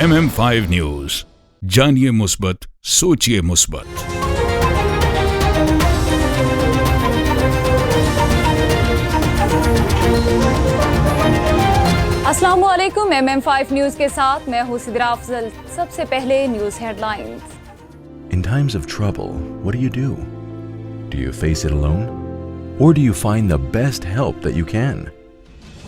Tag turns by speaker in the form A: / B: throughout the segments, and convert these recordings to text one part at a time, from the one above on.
A: MM5 news, जानिए मुस्बत, सोचिए मुस्बत।
B: अस्सलामुअलैकुम, MM5 न्यूज के साथ मैं हूं सिद्रा अफजल। सबसे पहले news headlines.
C: In times of trouble, what do? Do you face it alone? Or do you find the best help that you can?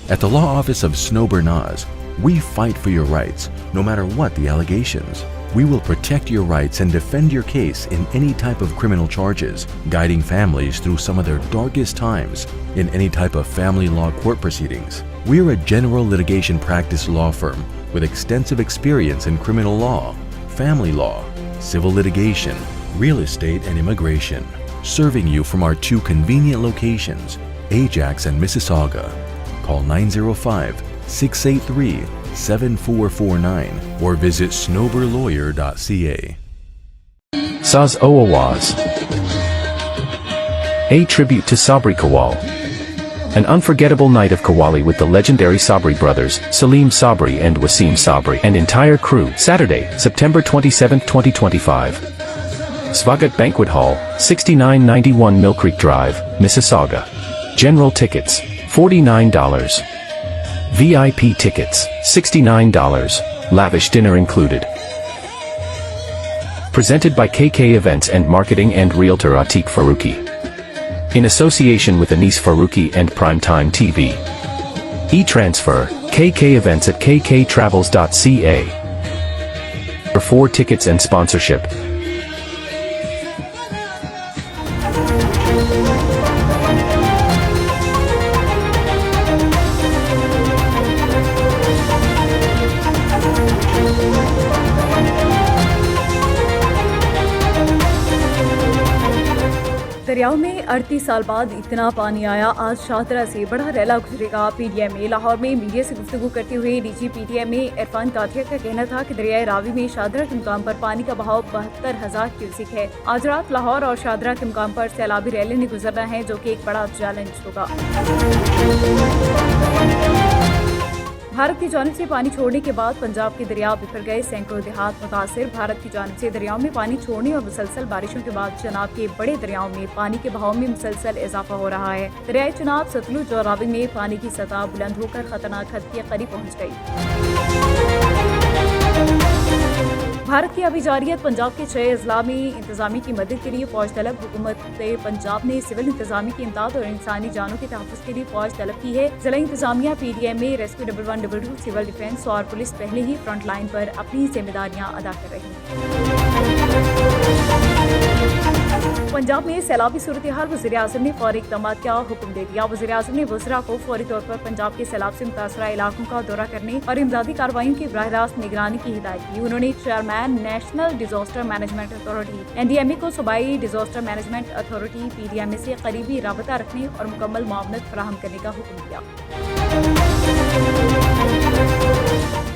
C: At the law office of Snow Bernaz, we fight for your rights, no matter what the allegations. We will protect your rights and defend your case in any type of criminal charges, guiding families through some of their darkest times in any type of family law court proceedings. We are a general litigation practice law firm with extensive experience in criminal law, family law, civil litigation, real estate, and immigration, serving you from our two convenient locations, Ajax and Mississauga. Call 905-683-7449 or visit snowberlawyer.ca.
D: Saz Owawaz. A tribute to Sabri Kawal. An unforgettable night of Qawwali with the legendary Sabri brothers, Salim Sabri and Wasim Sabri, and entire crew, Saturday, September 27, 2025. Svagat Banquet Hall, 6991 Mill Creek Drive, Mississauga. General tickets, $49. VIP tickets, $69. Lavish dinner included. Presented by KK Events and Marketing and Realtor Atiq Faruqi. In association with Anis Faruqi and Primetime TV. E-transfer, KK Events at kktravels.ca. For tickets and sponsorship.
B: दरियाओं में 38 साल बाद इतना पानी आया। आज शाहतरा से बड़ा रैला गुजरेगा। पीडीएम में लाहौर में मीडिया से गुफ्तगू करते हुए डीजी पीडीएम में इरफान काठिया का कहना था कि दरियाए रावी में शाहदरा के मुकाम पर पानी का बहाव 72,000 क्यूसिक है। आज रात लाहौर और शाहदरा के मुकाम पर सैलाबी रैली ने गुजरना है, जो कि एक बड़ा चैलेंज होगा। भारत की जानिब से पानी छोड़ने के बाद पंजाब के दरिया बिखर गए, सैकड़ों देहात मुतासिर। भारत की जानिब से दरियाओं में पानी छोड़ने और मुसलसल बारिशों के बाद चनाब के बड़े दरियाओं में पानी के बहाव में मुसलसल इजाफा हो रहा है। दरियाए चनाब, सतलुज और रावी में पानी की सतह बुलंद होकर खतरनाक हद के करीब पहुँच गई। भारत की अभिजारियत पंजाब के 6 अजला में इंतजामी की मदद के लिए फौज तलब। हुकूमत पंजाब ने सिविल इंतजामी की इमदाद और इंसानी जानों के तहफ़्फ़ुज़ के लिए फौज तलब की है। जिला इंतजामिया पीडीएम में रेस्क्यू 1112, सिविल डिफेंस और पुलिस पहले ही फ्रंट लाइन पर अपनी जिम्मेदारियां अदा कर रही हैं। पंजाब में सैलाबी सूरत हाल, वज़ीर आज़म ने फौरी इक़दाम का हुक्म दे दिया। वज़ीर आज़म ने वज़रा को फौरी तौर पर पंजाब के सैलाब से मुतासरा इलाकों का दौरा करने और इमदादी कार्रवाइयों की बराह रास्त निगरानी की हिदायत की। उन्होंने chairman national disaster management authority NDMA को सूबाई डिजास्टर मैनेजमेंट अथॉरिटी PDMA से करीबी राबता रखने और मुकम्मल मुआवनत फराहम करने का हुक्म दिया।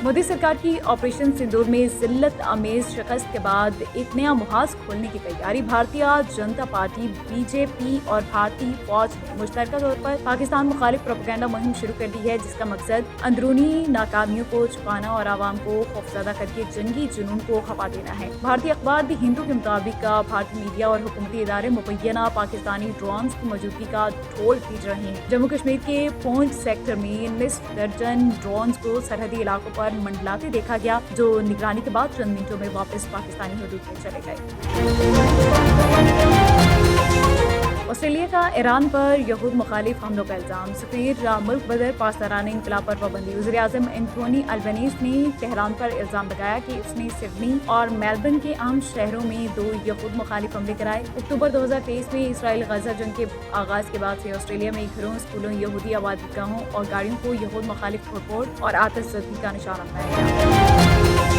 B: मोदी सरकार की ऑपरेशन सिंदूर में जिल्लत आमेज शिकस्त के बाद एक नया मुहाज खोलने की तैयारी। भारतीय जनता पार्टी BJP और भारतीय फौज ने मुश्तरका तौर पर पाकिस्तान मुखालिफ प्रोपेगेंडा मुहिम शुरू कर दी है, जिसका मकसद अंदरूनी नाकामियों को छुपाना और आवाम को खौफजदा करके जंगी जुनून को खपा देना है। भारतीय अखबार दी हिंदू के मुताबिक भारतीय मीडिया और हुकूमती इदारे मुबैना पाकिस्तानी ड्रोन्स की मौजूदगी का ढोल पीट रहे हैं। जम्मू कश्मीर के पूंछ सेक्टर में निस्फ दर्जन ड्रोन्स को सरहदी इलाकों पर मंडलाते देखा गया, जो निगरानी के बाद चंद मिनटों में वापस पाकिस्तानी हदूद में चले गए। ऑस्ट्रेलिया का ईरान पर यहूद मुखालिफ हमलों का इल्जाम। सफीर मुल्क बदर पासदाराने इंकलाब पर पाबंदी। वज़ीर आज़म एंथोनी अल्बनीज़ ने तेहरान पर इल्जाम लगाया कि उसने सिडनी और मेलबर्न के अहम शहरों में 2 यहूद मुखालिफ हमले कराए। अक्टूबर 2023 में इसराइल गजा जंग के आगाज के बाद से ऑस्ट्रेलिया में घरों, स्कूलों, यहूदी आबादगाहों और गाड़ियों को यहूद मुखालिफ तोड़फोड़ और आतिशबाजी का निशाना बनाया गया।